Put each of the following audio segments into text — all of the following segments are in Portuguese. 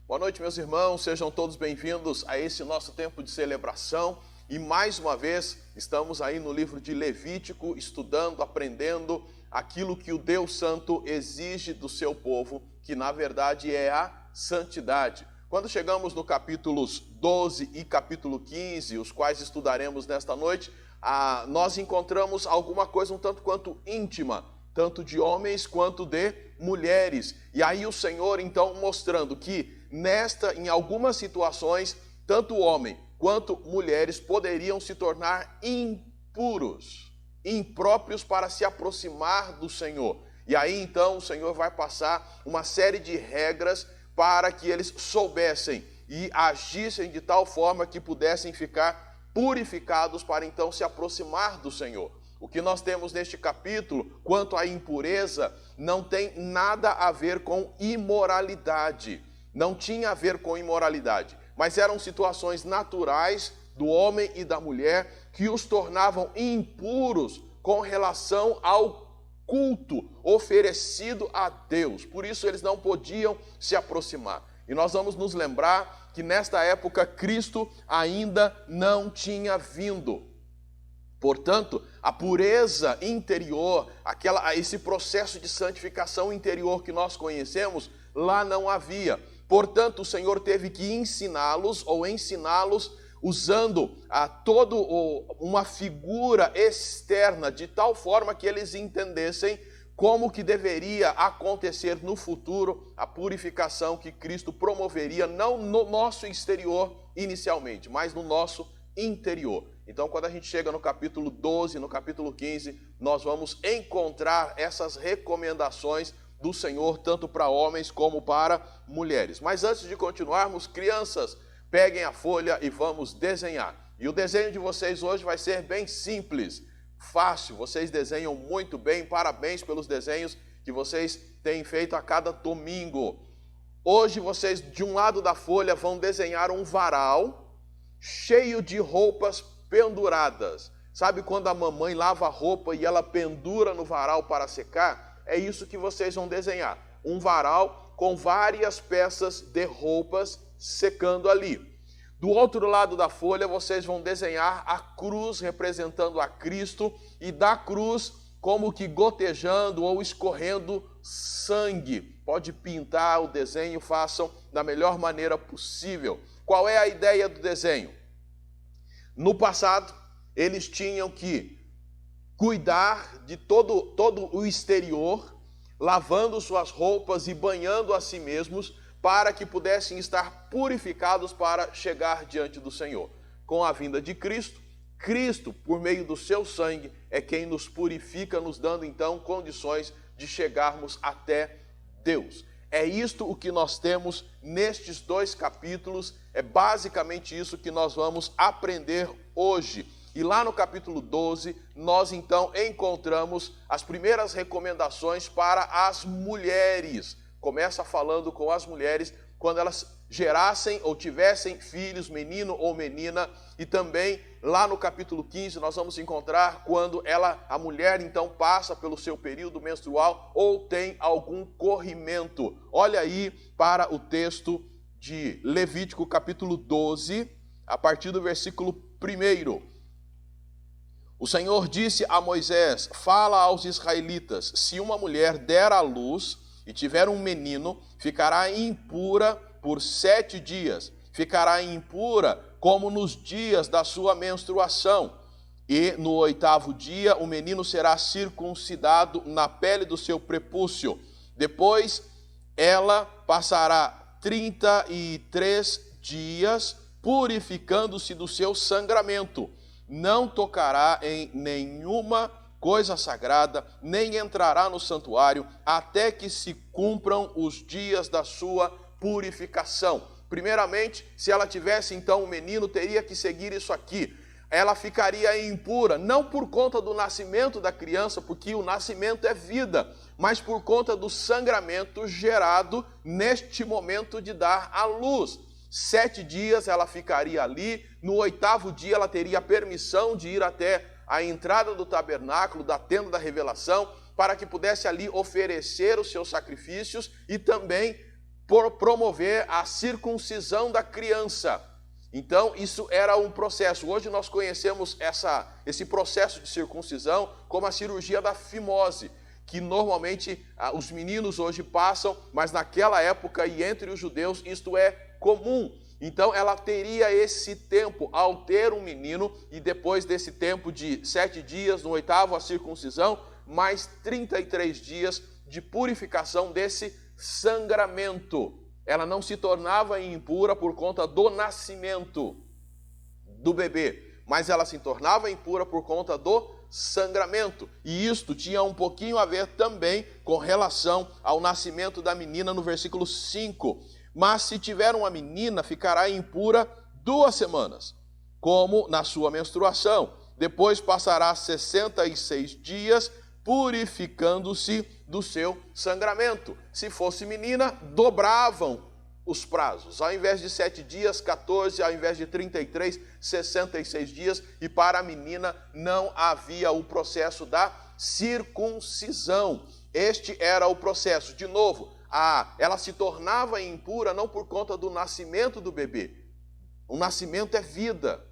Boa noite, meus irmãos, sejam todos bem-vindos a esse nosso tempo de celebração. E mais uma vez, estamos aí no livro de Levítico, estudando, aprendendo aquilo que o Deus Santo exige do seu povo, que na verdade é a santidade. Quando chegamos no capítulos 12 e capítulo 15, os quais estudaremos nesta noite, nós encontramos alguma coisa um tanto quanto íntima, tanto de homens quanto de mulheres. E aí o Senhor então mostrando que em algumas situações, tanto homem quanto mulheres poderiam se tornar impuros, impróprios para se aproximar do Senhor. E aí então o Senhor vai passar uma série de regras para que eles soubessem e agissem de tal forma que pudessem ficar purificados para então se aproximar do Senhor. O que nós temos neste capítulo, quanto à impureza, não tem nada a ver com imoralidade. Não tinha a ver com imoralidade, mas eram situações naturais do homem e da mulher que os tornavam impuros com relação ao culto oferecido a Deus. Por isso eles não podiam se aproximar. E nós vamos nos lembrar que nesta época Cristo ainda não tinha vindo. Portanto, a pureza interior, esse processo de santificação interior que nós conhecemos, lá não havia. Portanto, o Senhor teve que ensiná-los usando uma figura externa, de tal forma que eles entendessem como que deveria acontecer no futuro a purificação que Cristo promoveria, não no nosso exterior inicialmente, mas no nosso interior. Então, quando a gente chega no capítulo 12, no capítulo 15, nós vamos encontrar essas recomendações do Senhor, tanto para homens como para mulheres. Mas antes de continuarmos, crianças, peguem a folha e vamos desenhar. E o desenho de vocês hoje vai ser bem simples, fácil, vocês desenham muito bem, parabéns pelos desenhos que vocês têm feito a cada domingo. Hoje vocês, de um lado da folha, vão desenhar um varal cheio de roupas penduradas. Sabe quando a mamãe lava a roupa e ela pendura no varal para secar? É isso que vocês vão desenhar, um varal com várias peças de roupas secando ali. Do outro lado da folha, vocês vão desenhar a cruz representando a Cristo e da cruz como que gotejando ou escorrendo sangue. Pode pintar o desenho, façam da melhor maneira possível. Qual é a ideia do desenho? No passado, eles tinham que cuidar de todo o exterior, lavando suas roupas e banhando a si mesmos, para que pudessem estar purificados para chegar diante do Senhor. Com a vinda de Cristo, Cristo, por meio do seu sangue, é quem nos purifica, nos dando então condições de chegarmos até Deus. É isto o que nós temos nestes dois capítulos, é basicamente isso que nós vamos aprender hoje. E lá no capítulo 12, nós então encontramos as primeiras recomendações para as mulheres. Começa falando com as mulheres quando elas gerassem ou tivessem filhos, menino ou menina. E também lá no capítulo 15 nós vamos encontrar quando a mulher então passa pelo seu período menstrual ou tem algum corrimento. Olha aí para o texto de Levítico capítulo 12, a partir do versículo 1. O Senhor disse a Moisés: fala aos israelitas, se uma mulher der à luz e tiver um menino, ficará impura por 7 dias. Ficará impura como nos dias da sua menstruação. E no 8º dia o menino será circuncidado na pele do seu prepúcio. Depois ela passará 33 dias purificando-se do seu sangramento. Não tocará em nenhuma coisa sagrada, nem entrará no santuário, até que se cumpram os dias da sua purificação. Primeiramente, se ela tivesse então um menino, teria que seguir isso aqui. Ela ficaria impura, não por conta do nascimento da criança, porque o nascimento é vida, mas por conta do sangramento gerado neste momento de dar à luz. 7 dias ela ficaria ali, no 8º dia ela teria permissão de ir até a entrada do tabernáculo, da tenda da revelação, para que pudesse ali oferecer os seus sacrifícios e também promover a circuncisão da criança. Então, isso era um processo. Hoje nós conhecemos esse processo de circuncisão como a cirurgia da fimose, que normalmente os meninos hoje passam, mas naquela época e entre os judeus isto é comum. Então ela teria esse tempo ao ter um menino, e depois desse tempo de 7 dias, no 8º a circuncisão, mais 33 dias de purificação desse sangramento. Ela não se tornava impura por conta do nascimento do bebê, mas ela se tornava impura por conta do sangramento. E isto tinha um pouquinho a ver também com relação ao nascimento da menina no versículo 5. Mas se tiver uma menina, ficará impura 2 semanas, como na sua menstruação. Depois passará 66 dias purificando-se do seu sangramento. Se fosse menina, dobravam os prazos. Ao invés de 7 dias, 14, ao invés de 33, 66 dias. E para a menina não havia o processo da circuncisão. Este era o processo. De novo, ela se tornava impura não por conta do nascimento do bebê. O nascimento é vida,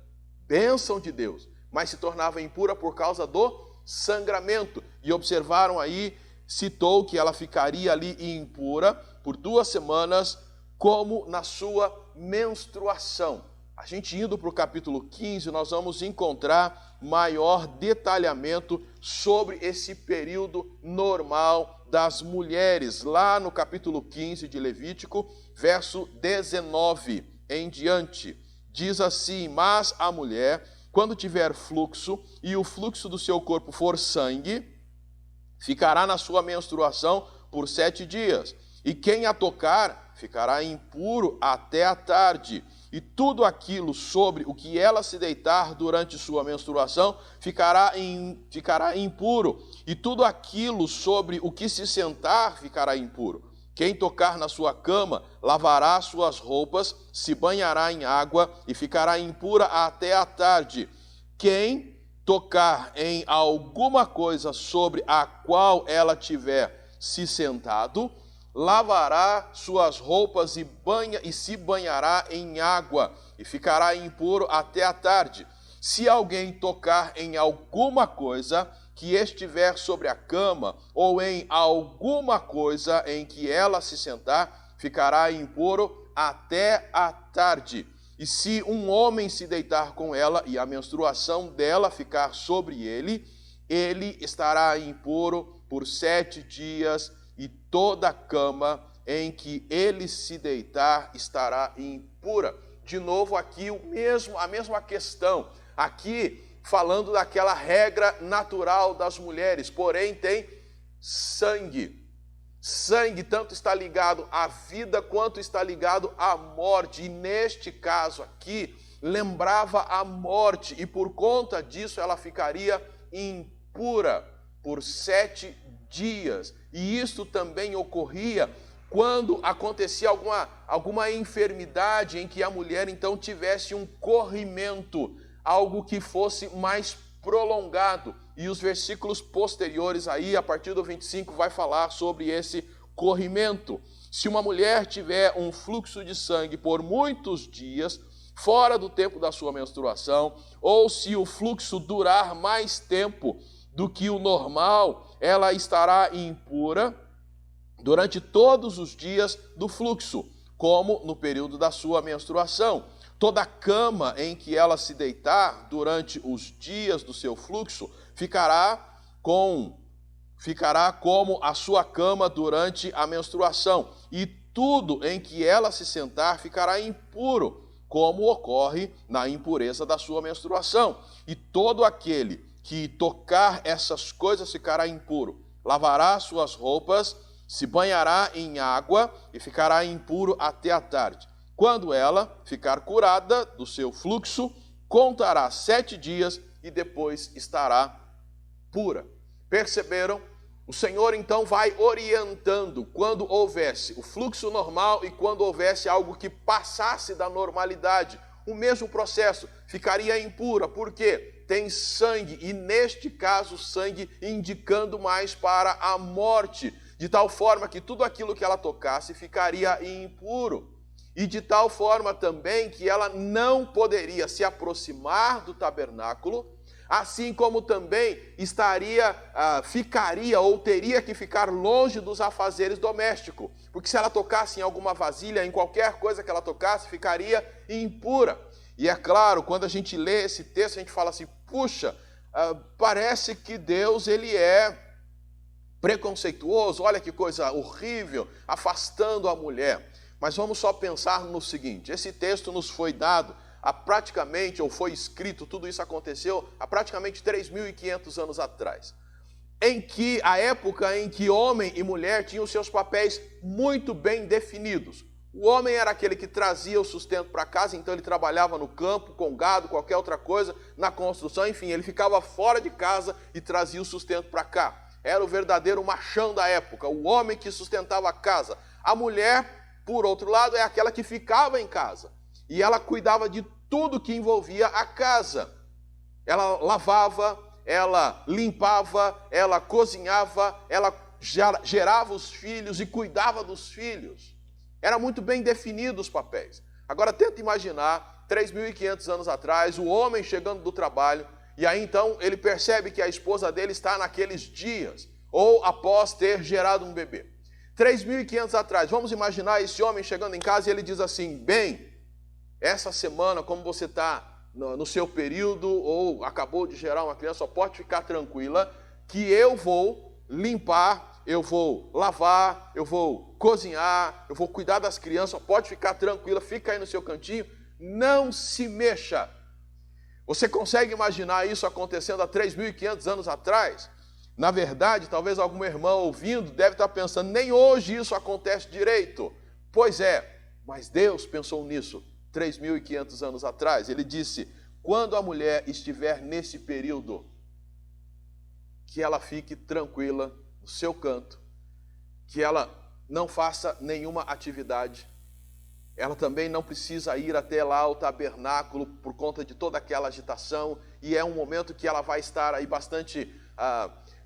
bênção de Deus, mas se tornava impura por causa do sangramento. E observaram aí, citou que ela ficaria ali impura por 2 semanas, como na sua menstruação. A gente indo para o capítulo 15, nós vamos encontrar maior detalhamento sobre esse período normal das mulheres, lá no capítulo 15 de Levítico, verso 19 em diante. Diz assim: mas a mulher, quando tiver fluxo, e o fluxo do seu corpo for sangue, ficará na sua menstruação por 7 dias. E quem a tocar, ficará impuro até a tarde. E tudo aquilo sobre o que ela se deitar durante sua menstruação ficará impuro. E tudo aquilo sobre o que se sentar ficará impuro. Quem tocar na sua cama lavará suas roupas, se banhará em água e ficará impura até a tarde. Quem tocar em alguma coisa sobre a qual ela tiver se sentado, lavará suas roupas e se banhará em água e ficará impuro até a tarde. Se alguém tocar em alguma coisa que estiver sobre a cama ou em alguma coisa em que ela se sentar, ficará impuro até a tarde. E se um homem se deitar com ela e a menstruação dela ficar sobre ele, ele estará impuro por 7 dias, e toda a cama em que ele se deitar estará impura. De novo aqui a mesma questão. Aqui falando daquela regra natural das mulheres, porém tem sangue. Sangue tanto está ligado à vida quanto está ligado à morte. E neste caso aqui, lembrava a morte, e por conta disso ela ficaria impura por 7 dias. E isso também ocorria quando acontecia alguma enfermidade em que a mulher então tivesse um corrimento, algo que fosse mais prolongado. E os versículos posteriores aí, a partir do 25, vai falar sobre esse corrimento. Se uma mulher tiver um fluxo de sangue por muitos dias, fora do tempo da sua menstruação, ou se o fluxo durar mais tempo do que o normal, ela estará impura durante todos os dias do fluxo, como no período da sua menstruação. Toda cama em que ela se deitar durante os dias do seu fluxo ficará como a sua cama durante a menstruação, e tudo em que ela se sentar ficará impuro, como ocorre na impureza da sua menstruação. E todo aquele que tocar essas coisas ficará impuro. Lavará suas roupas, se banhará em água e ficará impuro até a tarde. Quando ela ficar curada do seu fluxo, contará 7 dias e depois estará pura. Perceberam? O Senhor então vai orientando quando houvesse o fluxo normal e quando houvesse algo que passasse da normalidade. O mesmo processo, ficaria impura, porque tem sangue, e neste caso sangue indicando mais para a morte. de tal forma que tudo aquilo que ela tocasse ficaria impuro, e de tal forma também que ela não poderia se aproximar do tabernáculo, assim como também ficaria ou teria que ficar longe dos afazeres domésticos, porque se ela tocasse em alguma vasilha, em qualquer coisa que ela tocasse, ficaria impura. E é claro, quando a gente lê esse texto, a gente fala assim, puxa, parece que Deus ele é preconceituoso, olha que coisa horrível, afastando a mulher. Mas vamos só pensar no seguinte, esse texto nos foi dado ou foi escrito, tudo isso aconteceu há praticamente 3.500 anos atrás, a época em que homem e mulher tinham seus papéis muito bem definidos. O homem era aquele que trazia o sustento para casa, então ele trabalhava no campo, com gado, qualquer outra coisa, na construção, enfim, ele ficava fora de casa e trazia o sustento para cá. Era o verdadeiro machão da época, o homem que sustentava a casa. A mulher, por outro lado, é aquela que ficava em casa. E ela cuidava de tudo que envolvia a casa. Ela lavava, ela limpava, ela cozinhava, ela gerava os filhos e cuidava dos filhos. Era muito bem definido os papéis. Agora tenta imaginar, 3.500 anos atrás, o homem chegando do trabalho, e aí então ele percebe que a esposa dele está naqueles dias, ou após ter gerado um bebê. 3.500 atrás, vamos imaginar esse homem chegando em casa e ele diz assim, bem, essa semana, como você está no seu período ou acabou de gerar uma criança, só pode ficar tranquila que eu vou limpar, eu vou lavar, eu vou cozinhar, eu vou cuidar das crianças, só pode ficar tranquila, fica aí no seu cantinho, não se mexa. Você consegue imaginar isso acontecendo há 3.500 anos atrás? Na verdade, talvez algum irmão ouvindo deve estar pensando, nem hoje isso acontece direito. Pois é, mas Deus pensou nisso 3.500 anos atrás. Ele disse, quando a mulher estiver nesse período, que ela fique tranquila no seu canto, que ela não faça nenhuma atividade, ela também não precisa ir até lá ao tabernáculo por conta de toda aquela agitação, e é um momento que ela vai estar aí bastante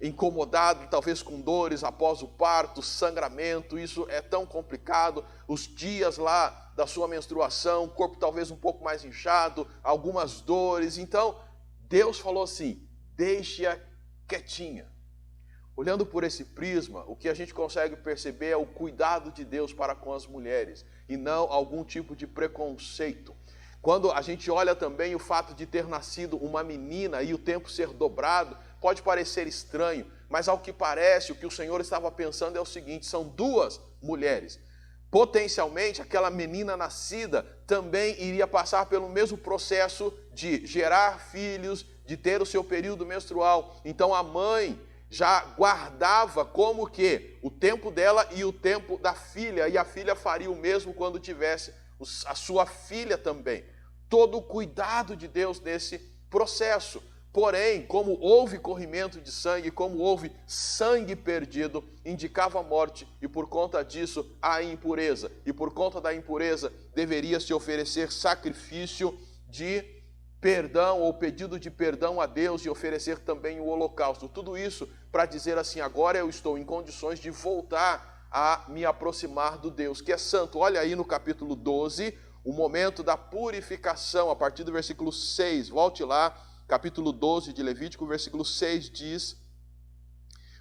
incomodado, talvez com dores após o parto, sangramento, isso é tão complicado, os dias lá da sua menstruação, o corpo talvez um pouco mais inchado, algumas dores. Então, Deus falou assim, deixe-a quietinha. Olhando por esse prisma, o que a gente consegue perceber é o cuidado de Deus para com as mulheres, e não algum tipo de preconceito. Quando a gente olha também o fato de ter nascido uma menina e o tempo ser dobrado, pode parecer estranho, mas ao que parece, o que o Senhor estava pensando é o seguinte, são duas mulheres. Potencialmente, aquela menina nascida também iria passar pelo mesmo processo de gerar filhos, de ter o seu período menstrual. Então a mãe já guardava como que o tempo dela e o tempo da filha, e a filha faria o mesmo quando tivesse a sua filha também. Todo o cuidado de Deus nesse processo. Porém, como houve corrimento de sangue, como houve sangue perdido, indicava a morte, e por conta disso a impureza. E por conta da impureza deveria se oferecer sacrifício de perdão ou pedido de perdão a Deus e oferecer também o holocausto. Tudo isso para dizer assim, agora eu estou em condições de voltar a me aproximar do Deus que é santo. Olha aí no capítulo 12, o momento da purificação, a partir do versículo 6, volte lá. Capítulo 12 de Levítico, versículo 6 diz,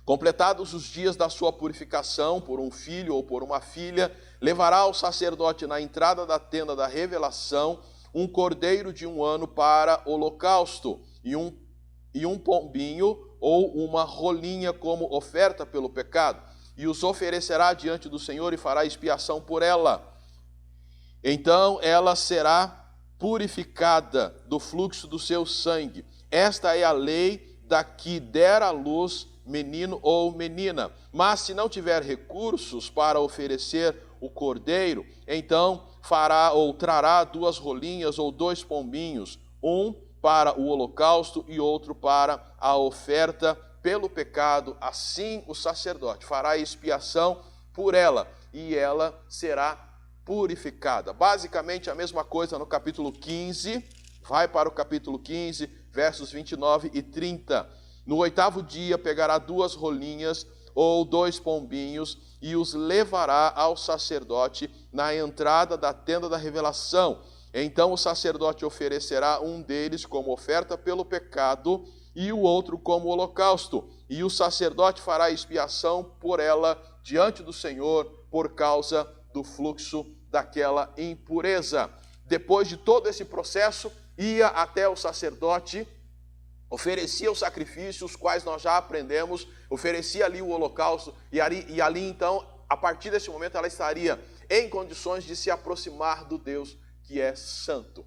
completados os dias da sua purificação por um filho ou por uma filha, levará o sacerdote na entrada da tenda da revelação um cordeiro de 1 ano para holocausto e um pombinho ou uma rolinha como oferta pelo pecado, e os oferecerá diante do Senhor e fará expiação por ela. Então ela será purificada do fluxo do seu sangue. Esta é a lei da que der à luz menino ou menina. Mas se não tiver recursos para oferecer o cordeiro, então fará ou trará 2 rolinhas ou 2 pombinhos, um para o holocausto e outro para a oferta pelo pecado. Assim o sacerdote fará expiação por ela, e ela será purificada. Basicamente a mesma coisa no capítulo 15, vai para o capítulo 15, versos 29 e 30. No 8º dia pegará 2 rolinhas, ou 2 pombinhos, e os levará ao sacerdote na entrada da tenda da revelação. Então o sacerdote oferecerá um deles como oferta pelo pecado e o outro como holocausto. E o sacerdote fará expiação por ela diante do Senhor por causa do fluxo daquela impureza. Depois de todo esse processo, ia até o sacerdote, oferecia os sacrifícios, os quais nós já aprendemos, oferecia ali o holocausto, e ali então, a partir desse momento, ela estaria em condições de se aproximar do Deus que é santo.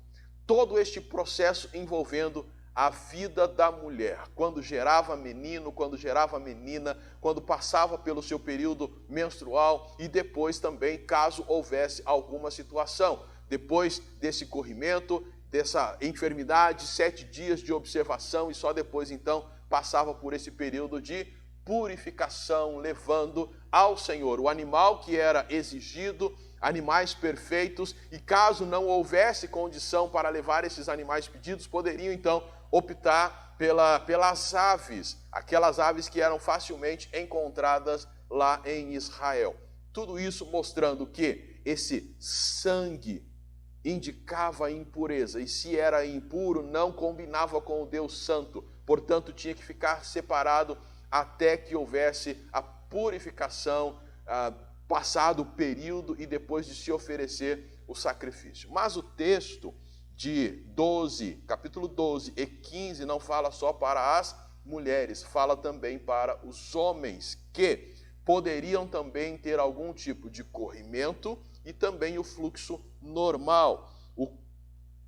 Todo este processo envolvendo a vida da mulher, quando gerava menino, quando gerava menina, quando passava pelo seu período menstrual e depois também, caso houvesse alguma situação. Depois desse corrimento, dessa enfermidade, 7 dias de observação e só depois então passava por esse período de purificação, levando ao Senhor o animal que era exigido, animais perfeitos, e caso não houvesse condição para levar esses animais pedidos, poderiam então optar pelas aves, aquelas aves que eram facilmente encontradas lá em Israel. Tudo isso mostrando que esse sangue indicava a impureza, e se era impuro, não combinava com o Deus Santo, portanto tinha que ficar separado até que houvesse a purificação, passado o período e depois de se oferecer o sacrifício. Mas o texto de capítulo 12 e 15 não fala só para as mulheres, fala também para os homens, que poderiam também ter algum tipo de corrimento e também o fluxo normal. O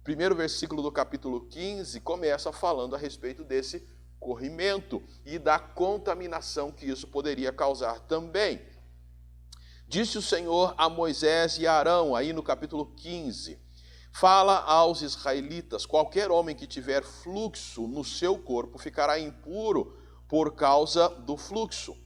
primeiro versículo do capítulo 15 começa falando a respeito desse corrimento e da contaminação que isso poderia causar também. Disse o Senhor a Moisés e a Arão, aí no capítulo 15, fala aos israelitas: qualquer homem que tiver fluxo no seu corpo ficará impuro por causa do fluxo.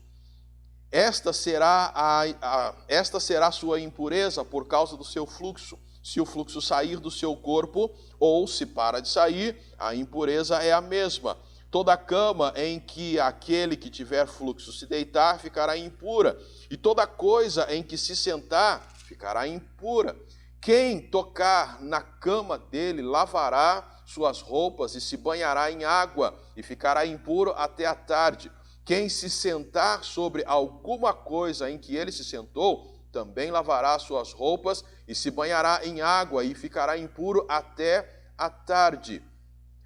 Esta será a sua impureza por causa do seu fluxo. Se o fluxo sair do seu corpo ou se para de sair, a impureza é a mesma. Toda cama em que aquele que tiver fluxo se deitar ficará impura, e toda coisa em que se sentar ficará impura. Quem tocar na cama dele lavará suas roupas e se banhará em água, e ficará impuro até a tarde. Quem se sentar sobre alguma coisa em que ele se sentou, também lavará suas roupas e se banhará em água, e ficará impuro até a tarde.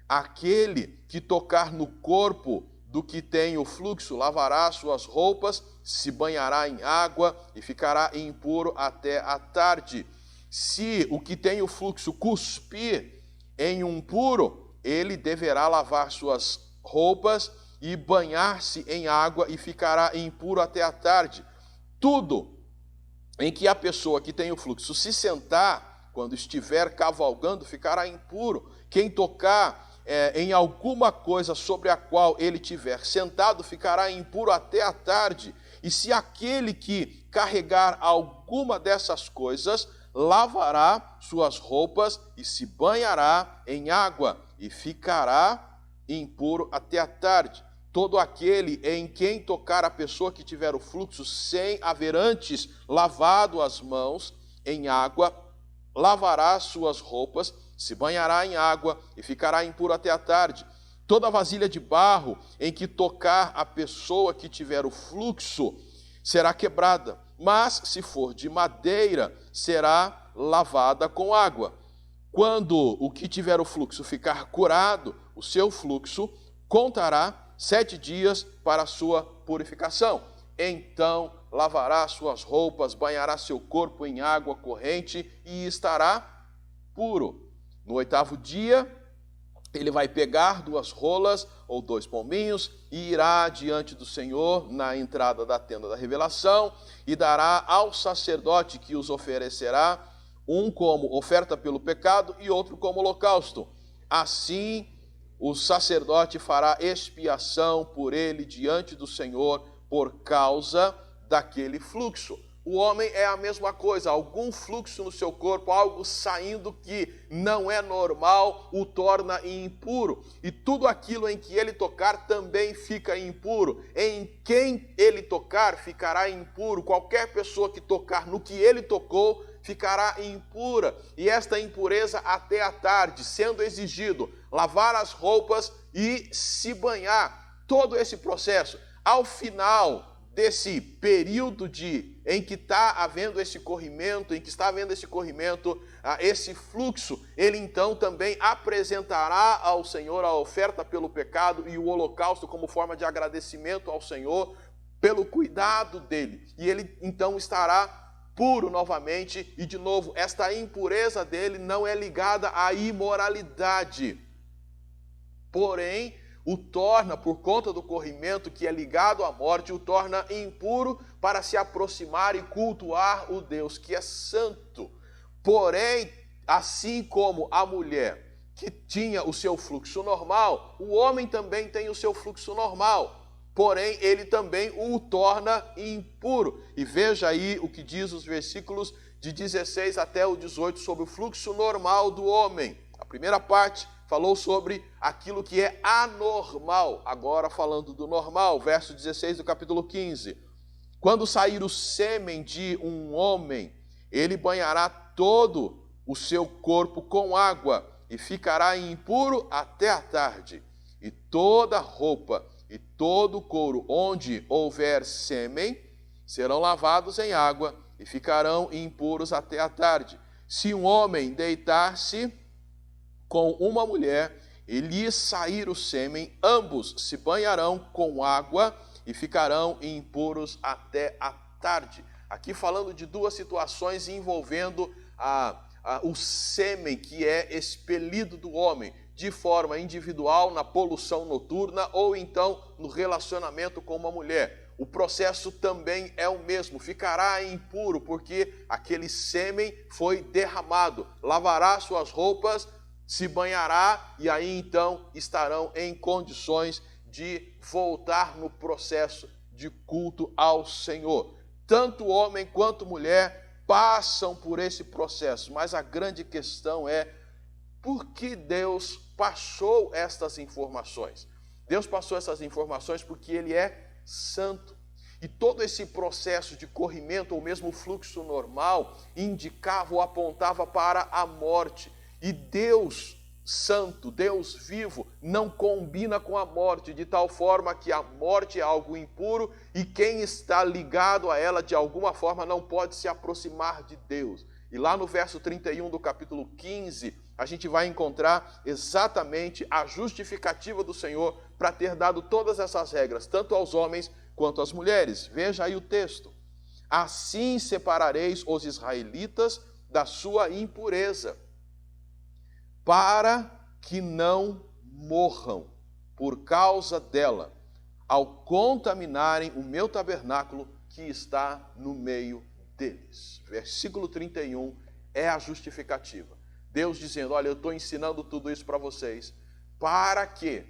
Aquele que tocar no corpo do que tem o fluxo lavará suas roupas, se banhará em água e ficará impuro até a tarde. Se o que tem o fluxo cuspir em um puro, ele deverá lavar suas roupas e banhar-se em água e ficará impuro até a tarde. Tudo em que a pessoa que tem o fluxo se sentar, quando estiver cavalgando, ficará impuro. Quem tocar em alguma coisa sobre a qual ele tiver sentado, ficará impuro até a tarde. E se aquele que carregar alguma dessas coisas, lavará suas roupas e se banhará em água, e ficará impuro até a tarde. Todo aquele em quem tocar a pessoa que tiver o fluxo, sem haver antes lavado as mãos em água, lavará suas roupas, se banhará em água e ficará impuro até a tarde. Toda vasilha de barro em que tocar a pessoa que tiver o fluxo será quebrada, mas se for de madeira, será lavada com água. Quando o que tiver o fluxo ficar curado, o seu fluxo contará 7 dias para a sua purificação. Então lavará suas roupas, banhará seu corpo em água corrente e estará puro. No 8º dia, ele vai pegar 2 rolas ou 2 pombinhos e irá diante do Senhor na entrada da tenda da revelação e dará ao sacerdote que os oferecerá, um como oferta pelo pecado e outro como holocausto. Assim, o sacerdote fará expiação por ele diante do Senhor por causa daquele fluxo. O homem é a mesma coisa, algum fluxo no seu corpo, algo saindo que não é normal, o torna impuro. E tudo aquilo em que ele tocar também fica impuro. Em quem ele tocar ficará impuro. Qualquer pessoa que tocar no que ele tocou ficará impura. E esta impureza até a tarde, sendo exigido lavar as roupas e se banhar. Todo esse processo, ao final desse período em que está havendo esse corrimento, esse fluxo, ele então também apresentará ao Senhor a oferta pelo pecado e o holocausto como forma de agradecimento ao Senhor pelo cuidado dele. E ele então estará puro novamente, e de novo, esta impureza dele não é ligada à imoralidade, porém, o torna, por conta do corrimento que é ligado à morte, o torna impuro para se aproximar e cultuar o Deus que é santo. Porém, assim como a mulher que tinha o seu fluxo normal, o homem também tem o seu fluxo normal. Porém, ele também o torna impuro. E veja aí o que diz os versículos de 16 até o 18 sobre o fluxo normal do homem. A primeira parte falou sobre aquilo que é anormal. Agora falando do normal, verso 16 do capítulo 15. Quando sair o sêmen de um homem, ele banhará todo o seu corpo com água e ficará impuro até a tarde. E toda roupa e todo couro onde houver sêmen serão lavados em água e ficarão impuros até a tarde. Se um homem deitar-se com uma mulher e lhe sair o sêmen, ambos se banharão com água e ficarão impuros até a tarde. Aqui falando de duas situações envolvendo o sêmen que é expelido do homem, de forma individual, na poluição noturna, ou então no relacionamento com uma mulher. O processo também é o mesmo, ficará impuro, porque aquele sêmen foi derramado. Lavará suas roupas, se banhará, e aí então estarão em condições de voltar no processo de culto ao Senhor. Tanto homem quanto mulher passam por esse processo, mas a grande questão é: por que Deus passou estas informações? Deus passou essas informações porque Ele é santo. E todo esse processo de corrimento, ou mesmo fluxo normal, indicava ou apontava para a morte. E Deus santo, Deus vivo, não combina com a morte, de tal forma que a morte é algo impuro e quem está ligado a ela de alguma forma não pode se aproximar de Deus. E lá no verso 31 do capítulo 15, a gente vai encontrar exatamente a justificativa do Senhor para ter dado todas essas regras, tanto aos homens quanto às mulheres. Veja aí o texto. Assim separareis os israelitas da sua impureza, para que não morram por causa dela, ao contaminarem o meu tabernáculo que está no meio deles. Versículo 31 é a justificativa. Deus dizendo: olha, eu estou ensinando tudo isso para vocês, para que,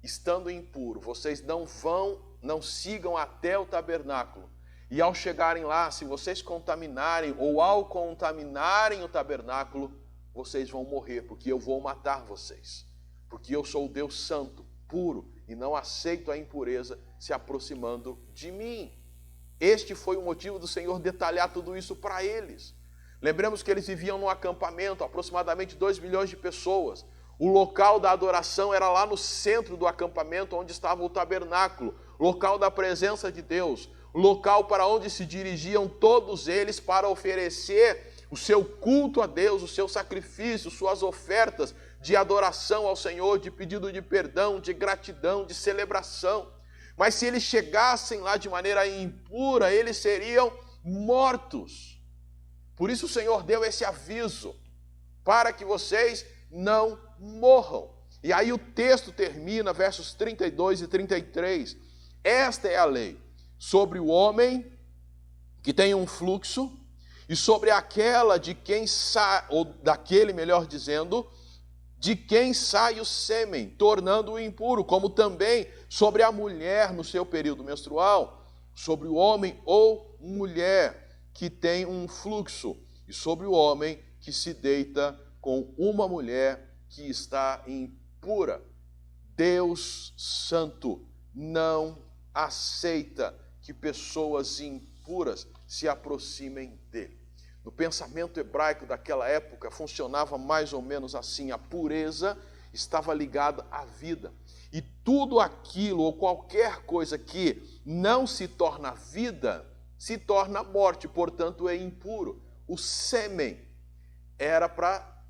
estando impuro, vocês não sigam até o tabernáculo. E ao chegarem lá, se vocês contaminarem, ou ao contaminarem o tabernáculo, vocês vão morrer, porque eu vou matar vocês. Porque eu sou o Deus santo, puro, e não aceito a impureza se aproximando de mim. Este foi o motivo do Senhor detalhar tudo isso para eles. Lembremos que eles viviam num acampamento, aproximadamente 2 milhões de pessoas. O local da adoração era lá no centro do acampamento, onde estava o tabernáculo, local da presença de Deus, local para onde se dirigiam todos eles para oferecer o seu culto a Deus, o seu sacrifício, suas ofertas de adoração ao Senhor, de pedido de perdão, de gratidão, de celebração. Mas se eles chegassem lá de maneira impura, eles seriam mortos. Por isso o Senhor deu esse aviso, para que vocês não morram. E aí o texto termina, versos 32 e 33. Esta é a lei sobre o homem que tem um fluxo, e sobre aquela de quem sai, ou daquele, melhor dizendo, de quem sai o sêmen, tornando-o impuro, como também sobre a mulher no seu período menstrual, sobre o homem ou mulher que tem um fluxo, e sobre o homem que se deita com uma mulher que está impura. Deus Santo não aceita que pessoas impuras se aproximem dele. No pensamento hebraico daquela época, funcionava mais ou menos assim: a pureza estava ligada à vida. E tudo aquilo ou qualquer coisa que não se torna vida, se torna morte, portanto é impuro. O sêmen era para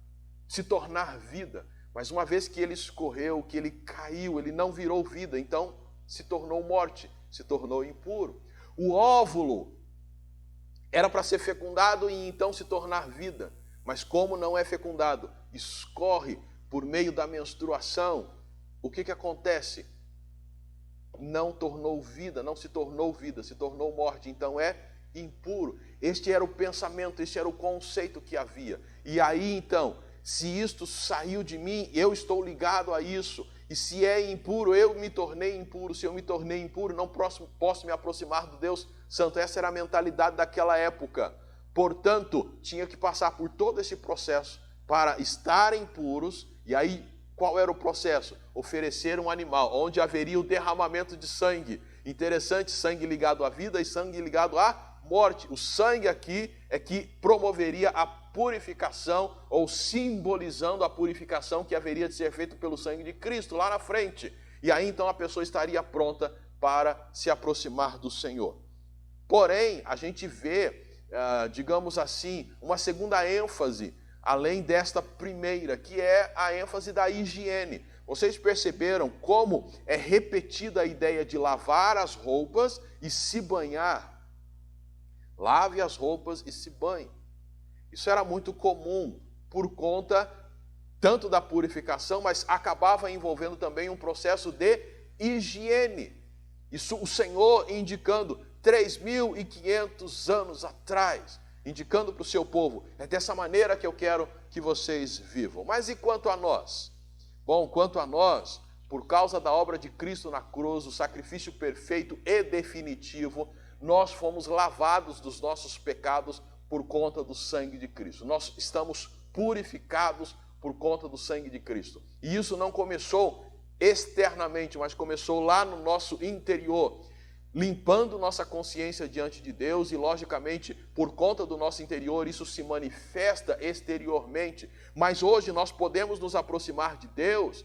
se tornar vida, mas uma vez que ele escorreu, que ele caiu, ele não virou vida, então se tornou morte, se tornou impuro. O óvulo era para ser fecundado e então se tornar vida, mas como não é fecundado, escorre por meio da menstruação, o que acontece? Não tornou vida, não se tornou vida, se tornou morte, então é impuro. Este era o pensamento, este era o conceito que havia. E aí então, se isto saiu de mim, eu estou ligado a isso. E se é impuro, eu me tornei impuro. Se eu me tornei impuro, não posso me aproximar do Deus Santo. Essa era a mentalidade daquela época. Portanto, tinha que passar por todo esse processo para estarem puros. E aí, qual era o processo? Oferecer um animal, onde haveria o derramamento de sangue. Interessante, sangue ligado à vida e sangue ligado à morte. O sangue aqui é que promoveria a purificação, ou simbolizando a purificação que haveria de ser feita pelo sangue de Cristo lá na frente. E aí então a pessoa estaria pronta para se aproximar do Senhor. Porém, a gente vê, digamos assim, uma segunda ênfase, além desta primeira, que é a ênfase da higiene. Vocês perceberam como é repetida a ideia de lavar as roupas e se banhar? Lave as roupas e se banhe. Isso era muito comum por conta tanto da purificação, mas acabava envolvendo também um processo de higiene. Isso o Senhor indicando 3.500 anos atrás, indicando para o seu povo: é dessa maneira que eu quero que vocês vivam. Mas e quanto a nós? Bom, quanto a nós, por causa da obra de Cristo na cruz, o sacrifício perfeito e definitivo, nós fomos lavados dos nossos pecados por conta do sangue de Cristo. Nós estamos purificados por conta do sangue de Cristo. E isso não começou externamente, mas começou lá no nosso interior, limpando nossa consciência diante de Deus e, logicamente, por conta do nosso interior, isso se manifesta exteriormente. Mas hoje nós podemos nos aproximar de Deus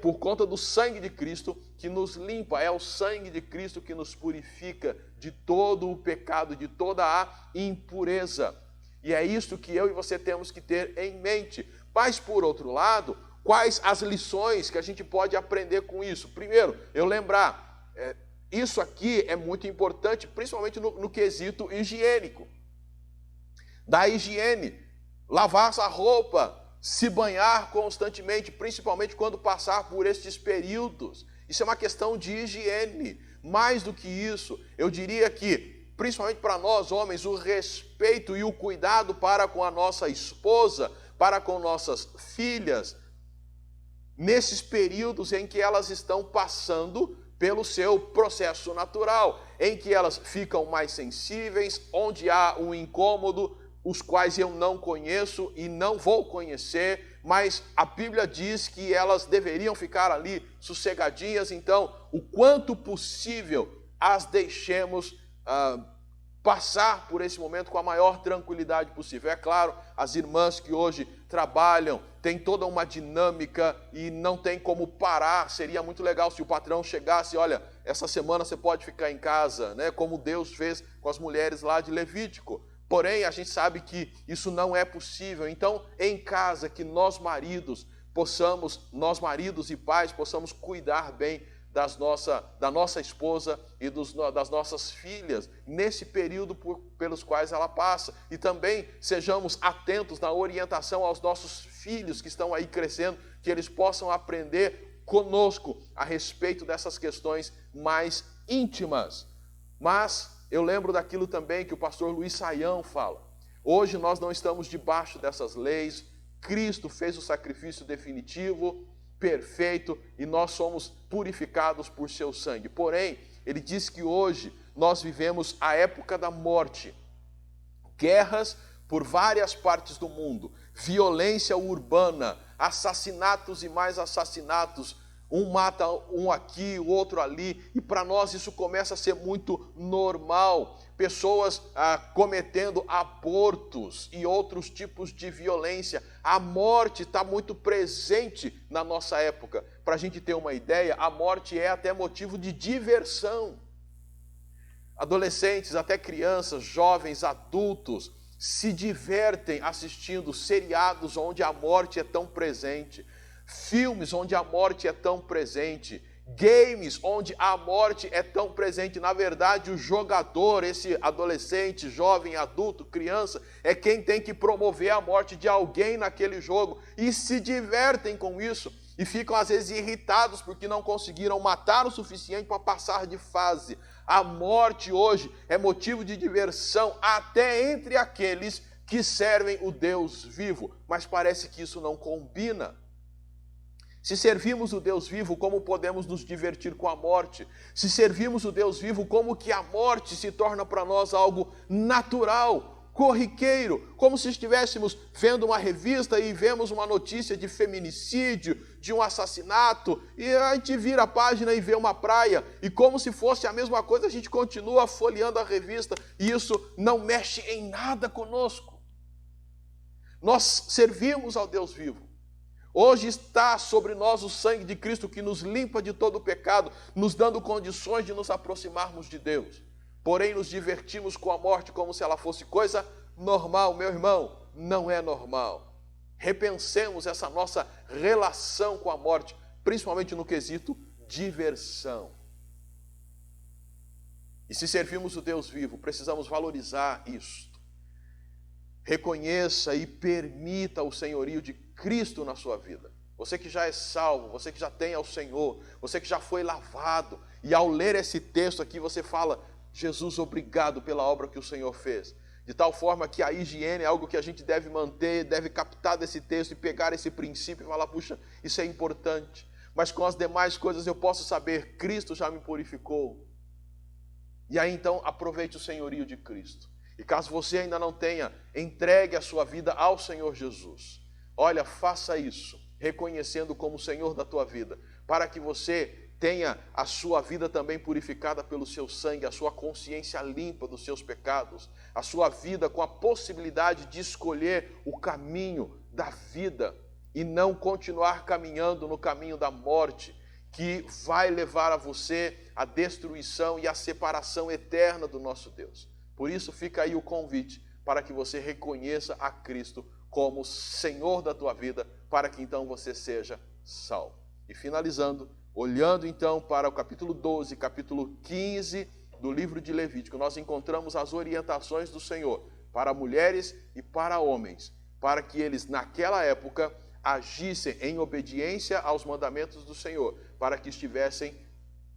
por conta do sangue de Cristo que nos limpa. É o sangue de Cristo que nos purifica de todo o pecado, de toda a impureza. E é isso que eu e você temos que ter em mente. Mas, por outro lado, quais as lições que a gente pode aprender com isso? Primeiro, eu lembrar, isso aqui é muito importante, principalmente no quesito higiênico. Da higiene, lavar a roupa, se banhar constantemente, principalmente quando passar por estes períodos. Isso é uma questão de higiene. Mais do que isso, eu diria que, principalmente para nós homens, o respeito e o cuidado para com a nossa esposa, para com nossas filhas, nesses períodos em que elas estão passando pelo seu processo natural, em que elas ficam mais sensíveis, onde há um incômodo, os quais eu não conheço e não vou conhecer, mas a Bíblia diz que elas deveriam ficar ali sossegadinhas. Então, o quanto possível, as deixemos passar por esse momento com a maior tranquilidade possível. É claro, as irmãs que hoje trabalham, têm toda uma dinâmica e não tem como parar. Seria muito legal se o patrão chegasse: olha, essa semana você pode ficar em casa, né? Como Deus fez com as mulheres lá de Levítico. Porém, a gente sabe que isso não é possível. Então, em casa, que nós maridos e pais, possamos cuidar bem da nossa esposa e das nossas filhas, nesse período pelos quais ela passa. E também sejamos atentos na orientação aos nossos filhos que estão aí crescendo, que eles possam aprender conosco a respeito dessas questões mais íntimas. Mas eu lembro daquilo também que o pastor Luiz Saião fala. Hoje nós não estamos debaixo dessas leis. Cristo fez o sacrifício definitivo, perfeito, e nós somos purificados por seu sangue. Porém, ele diz que hoje nós vivemos a época da morte. guerras por várias partes do mundo, violência urbana, assassinatos e mais assassinatos, um mata um aqui, o outro ali, e para nós isso começa a ser muito normal. Pessoas cometendo abortos e outros tipos de violência. A morte está muito presente na nossa época. Para a gente ter uma ideia, a morte é até motivo de diversão. Adolescentes, até crianças, jovens, adultos, se divertem assistindo seriados onde a morte é tão presente. Filmes onde a morte é tão presente, games onde a morte é tão presente. Na verdade, o jogador, esse adolescente, jovem, adulto, criança, é quem tem que promover a morte de alguém naquele jogo, e se divertem com isso, e ficam às vezes irritados porque não conseguiram matar o suficiente para passar de fase. A morte hoje é motivo de diversão até entre aqueles que servem o Deus vivo, mas parece que isso não combina. Se servimos o Deus vivo, como podemos nos divertir com a morte? Se servimos o Deus vivo, como que a morte se torna para nós algo natural, corriqueiro, como se estivéssemos vendo uma revista e vemos uma notícia de feminicídio, de um assassinato, e a gente vira a página e vê uma praia, e como se fosse a mesma coisa, a gente continua folheando a revista, e isso não mexe em nada conosco. Nós servimos ao Deus vivo. Hoje está sobre nós o sangue de Cristo que nos limpa de todo o pecado, nos dando condições de nos aproximarmos de Deus. Porém, nos divertimos com a morte como se ela fosse coisa normal. Meu irmão, não é normal. Repensemos essa nossa relação com a morte, principalmente no quesito diversão. E se servimos o Deus vivo, precisamos valorizar isto. Reconheça e permita o senhorio de Cristo na sua vida. Você que já é salvo, você que já tem ao Senhor, você que já foi lavado, e ao ler esse texto aqui você fala: Jesus, obrigado pela obra que o Senhor fez. De tal forma que a higiene é algo que a gente deve manter, deve captar desse texto e pegar esse princípio e falar: puxa, isso é importante. Mas com as demais coisas eu posso saber, Cristo já me purificou. E aí então aproveite o senhorio de Cristo. E caso você ainda não tenha, entregue a sua vida ao Senhor Jesus. Olha, faça isso, reconhecendo como o Senhor da tua vida, para que você tenha a sua vida também purificada pelo seu sangue, a sua consciência limpa dos seus pecados, a sua vida com a possibilidade de escolher o caminho da vida e não continuar caminhando no caminho da morte, que vai levar a você à destruição e à separação eterna do nosso Deus. Por isso fica aí o convite para que você reconheça a Cristo como Senhor da tua vida, para que então você seja salvo. E finalizando, olhando então para o capítulo 12, capítulo 15 do livro de Levítico, nós encontramos as orientações do Senhor para mulheres e para homens, para que eles naquela época agissem em obediência aos mandamentos do Senhor, para que estivessem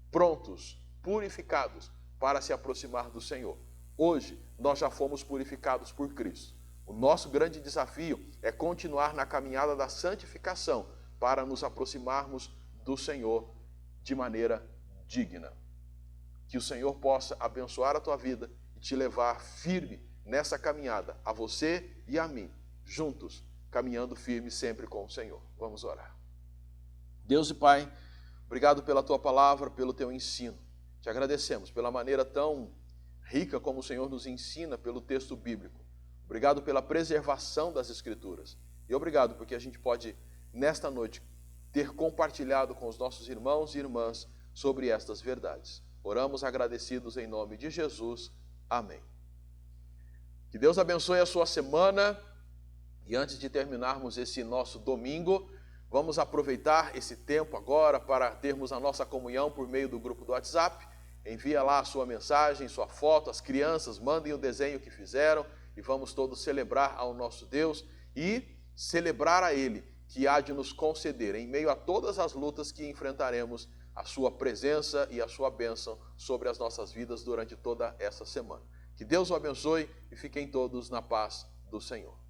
prontos, purificados, para se aproximar do Senhor. Hoje, nós já fomos purificados por Cristo. O nosso grande desafio é continuar na caminhada da santificação para nos aproximarmos do Senhor de maneira digna. Que o Senhor possa abençoar a tua vida e te levar firme nessa caminhada, a você e a mim, juntos, caminhando firme sempre com o Senhor. Vamos orar. Deus e Pai, obrigado pela tua palavra, pelo teu ensino. Te agradecemos pela maneira tão rica como o Senhor nos ensina pelo texto bíblico. Obrigado pela preservação das Escrituras. E obrigado porque a gente pode, nesta noite, ter compartilhado com os nossos irmãos e irmãs sobre estas verdades. Oramos agradecidos em nome de Jesus. Amém. Que Deus abençoe a sua semana. E antes de terminarmos esse nosso domingo, vamos aproveitar esse tempo agora para termos a nossa comunhão por meio do grupo do WhatsApp. Envia lá a sua mensagem, sua foto, as crianças mandem o desenho que fizeram e vamos todos celebrar ao nosso Deus e celebrar a Ele, que há de nos conceder, em meio a todas as lutas que enfrentaremos, a sua presença e a sua bênção sobre as nossas vidas durante toda essa semana. Que Deus o abençoe e fiquem todos na paz do Senhor.